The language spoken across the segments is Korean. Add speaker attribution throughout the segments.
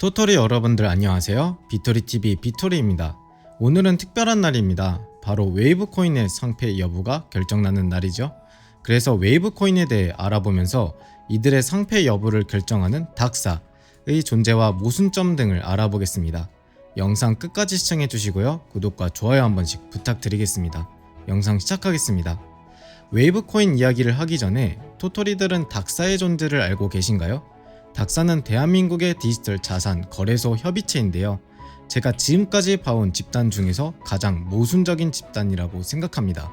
Speaker 1: 토토리 여러분들 안녕하세요. 비토리TV 비토리입니다. 오늘은 특별한 날입니다. 바로 웨이브 코인의 상패 여부가 결정나는 날이죠. 그래서 웨이브 코인에 대해 알아보면서 이들의 상패 여부를 결정하는 닥사의 존재와 모순점 등을 알아보겠습니다. 영상 끝까지 시청해 주시고요. 구독과 좋아요 한 번씩 부탁드리겠습니다. 영상 시작하겠습니다. 웨이브 코인 이야기를 하기 전에 토토리들은 닥사의 존재를 알고 계신가요? 닥사는 대한민국의 디지털 자산 거래소 협의체인데요. 제가 지금까지 봐온 집단 중에서 가장 모순적인 집단이라고 생각합니다.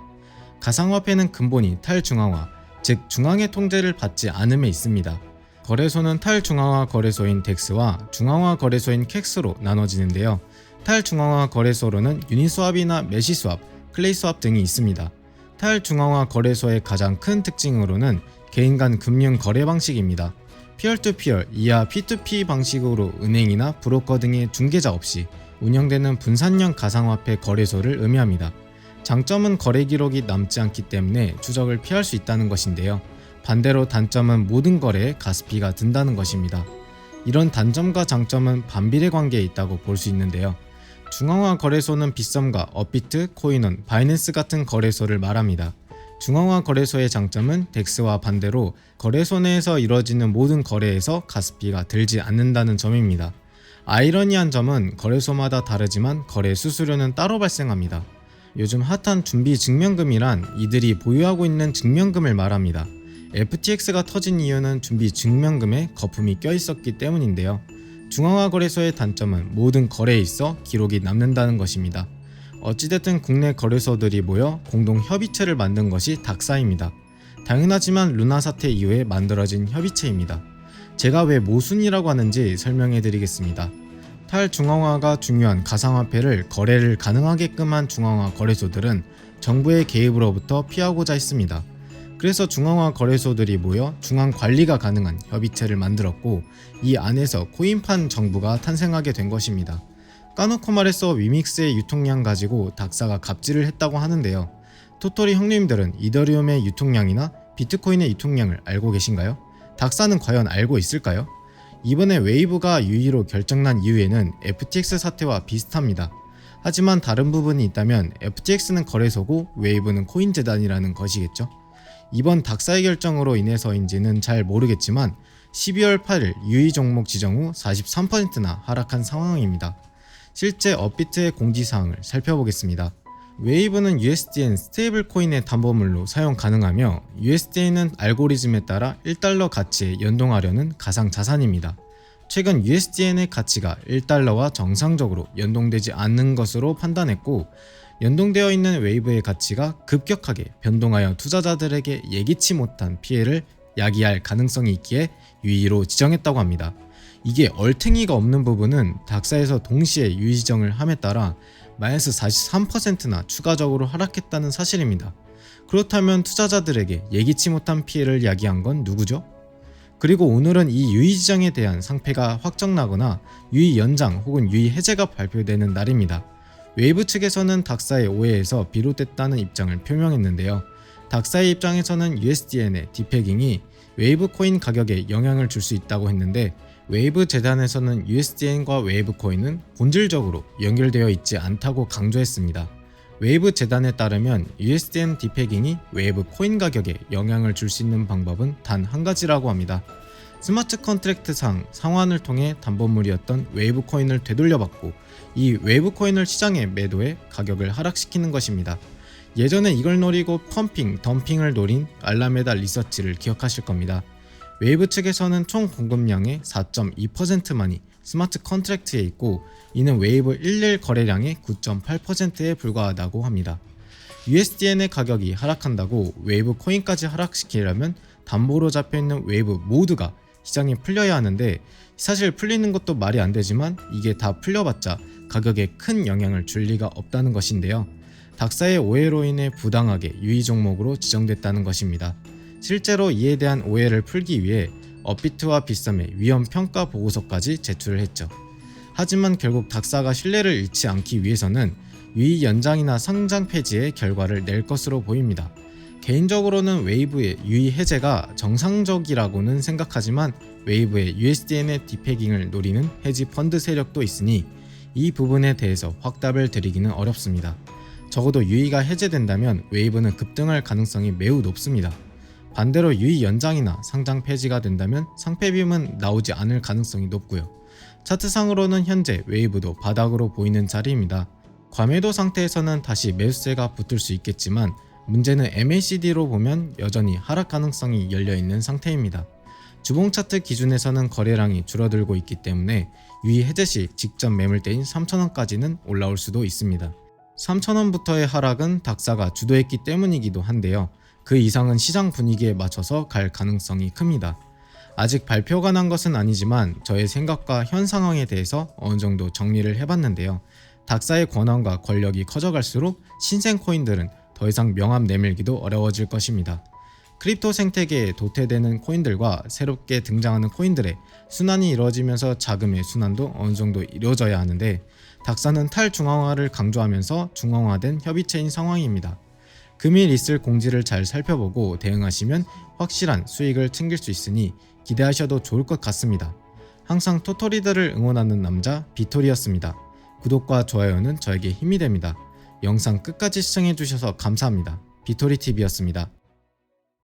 Speaker 1: 가상화폐는 근본이 탈중앙화, 즉 중앙의 통제를 받지 않음에 있습니다. 거래소는 탈중앙화 거래소인 덱스와 중앙화 거래소인 캑스로 나눠지는데요. 탈중앙화 거래소로는 유니스왑이나 메시스왑, 클레이스왑 등이 있습니다. 탈중앙화 거래소의 가장 큰 특징으로는 개인 간 금융 거래 방식입니다. 피어투피어 이하 P2P 방식으로 은행이나 브로커 등의 중개자 없이 운영되는 분산형 가상화폐 거래소를 의미합니다. 장점은 거래 기록이 남지 않기 때문에 추적을 피할 수 있다는 것인데요. 반대로 단점은 모든 거래에 가스피가 든다는 것입니다. 이런 단점과 장점은 반비례 관계에 있다고 볼 수 있는데요. 중앙화 거래소는 빗썸과 업비트, 코인원, 바이낸스 같은 거래소를 말합니다. 중앙화 거래소의 장점은 덱스와 반대로 거래소 내에서 이루어지는 모든 거래에서 가스피가 들지 않는다는 점입니다. 아이러니한 점은 거래소마다 다르지만 거래 수수료는 따로 발생합니다. 요즘 핫한 준비 증명금이란 이들이 보유하고 있는 증명금을 말합니다. FTX가 터진 이유는 준비 증명금에 거품이 껴있었기 때문인데요. 중앙화 거래소의 단점은 모든 거래에 있어 기록이 남는다는 것입니다. 어찌됐든 국내 거래소들이 모여 공동 협의체를 만든 것이 닥사입니다. 당연하지만 루나 사태 이후에 만들어진 협의체입니다. 제가 왜 모순이라고 하는지 설명해 드리겠습니다. 탈중앙화가 중요한 가상화폐를 거래를 가능하게끔 한 중앙화 거래소들은 정부의 개입으로부터 피하고자 했습니다. 그래서 중앙화 거래소들이 모여 중앙 관리가 가능한 협의체를 만들었고 이 안에서 코인판 정부가 탄생하게 된 것입니다. 까놓고 말해서 위믹스의 유통량 가지고 닥사가 갑질을 했다고 하는데요. 토토리 형님들은 이더리움의 유통량이나 비트코인의 유통량을 알고 계신가요? 닥사는 과연 알고 있을까요? 이번에 웨이브가 유의로 결정난 이유에는 FTX 사태와 비슷합니다. 하지만 다른 부분이 있다면 FTX는 거래소고 웨이브는 코인재단이라는 것이겠죠. 이번 닥사의 결정으로 인해서인지는 잘 모르겠지만 12월 8일 유의 종목 지정 후 43%나 하락한 상황입니다. 실제 업비트의 공지사항을 살펴보겠습니다. 웨이브는 USDN 스테이블 코인의 담보물로 사용 가능하며 USDN은 알고리즘에 따라 1달러 가치에 연동하려는 가상 자산입니다. 최근 USDN의 가치가 1달러와 정상적으로 연동되지 않는 것으로 판단했고 연동되어 있는 웨이브의 가치가 급격하게 변동하여 투자자들에게 예기치 못한 피해를 야기할 가능성이 있기에 유의로 지정했다고 합니다. 이게 얼탱이가 없는 부분은 닥사에서 동시에 유의 지정을 함에 따라 마이너스 43%나 추가적으로 하락했다는 사실입니다. 그렇다면 투자자들에게 예기치 못한 피해를 야기한 건 누구죠? 그리고 오늘은 이 유의 지정에 대한 상패가 확정나거나 유의 연장 혹은 유의 해제가 발표되는 날입니다. 웨이브 측에서는 닥사의 오해에서 비롯됐다는 입장을 표명했는데요. 닥사의 입장에서는 USDN의 디패깅이 웨이브 코인 가격에 영향을 줄 수 있다고 했는데 웨이브 재단에서는 USDN과 웨이브 코인은 본질적으로 연결되어 있지 않다고 강조했습니다. 웨이브 재단에 따르면 USDN 디패깅이 웨이브 코인 가격에 영향을 줄 수 있는 방법은 단 한 가지라고 합니다. 스마트 컨트랙트상 상환을 통해 담보물이었던 웨이브 코인을 되돌려받고 이 웨이브 코인을 시장에 매도해 가격을 하락시키는 것입니다. 예전에 이걸 노리고 펌핑, 덤핑을 노린 알라메다 리서치를 기억하실 겁니다. 웨이브 측에서는 총 공급량의 4.2%만이 스마트 컨트랙트에 있고 이는 웨이브 11 거래량의 9.8%에 불과하다고 합니다. USDN의 가격이 하락한다고 웨이브 코인까지 하락시키려면 담보로 잡혀있는 웨이브 모두가 시장에 풀려야 하는데 사실 풀리는 것도 말이 안 되지만 이게 다 풀려봤자 가격에 큰 영향을 줄 리가 없다는 것인데요. 닥사의 오해로 인해 부당하게 유의 종목으로 지정됐다는 것입니다. 실제로 이에 대한 오해를 풀기 위해 업비트와 빗썸의 위험 평가 보고서까지 제출을 했죠. 하지만 결국 닥사가 신뢰를 잃지 않기 위해서는 유의 연장이나 상장 폐지의 결과를 낼 것으로 보입니다. 개인적으로는 웨이브의 유의 해제가 정상적이라고는 생각하지만 웨이브의 USDN의 디패깅을 노리는 헤지 펀드 세력도 있으니 이 부분에 대해서 확답을 드리기는 어렵습니다. 적어도 유의가 해제된다면 웨이브는 급등할 가능성이 매우 높습니다. 반대로 유의 연장이나 상장 폐지가 된다면 상패 비움은 나오지 않을 가능성이 높고요. 차트상으로는 현재 웨이브도 바닥으로 보이는 자리입니다. 과매도 상태에서는 다시 매수세가 붙을 수 있겠지만 문제는 MACD로 보면 여전히 하락 가능성이 열려있는 상태입니다. 주봉 차트 기준에서는 거래량이 줄어들고 있기 때문에 유의 해제 시 직전 매물대인 3,000원까지는 올라올 수도 있습니다. 3,000원부터의 하락은 닥사가 주도했기 때문이기도 한데요. 그 이상은 시장 분위기에 맞춰서 갈 가능성이 큽니다. 아직 발표가 난 것은 아니지만 저의 생각과 현 상황에 대해서 어느 정도 정리를 해봤는데요. 닥사의 권한과 권력이 커져갈수록 신생 코인들은 더 이상 명함 내밀기도 어려워질 것입니다. 크립토 생태계에 도태되는 코인들과 새롭게 등장하는 코인들의 순환이 이루어지면서 자금의 순환도 어느 정도 이루어져야 하는데 닥사는 탈중앙화를 강조하면서 중앙화된 협의체인 상황입니다. 금일 있을 공지를 잘 살펴보고 대응하시면 확실한 수익을 챙길 수 있으니 기대하셔도 좋을 것 같습니다. 항상 토토리더를 응원하는 남자 비토리였습니다. 구독과 좋아요는 저에게 힘이 됩니다. 영상 끝까지 시청해주셔서 감사합니다. 비토리TV였습니다.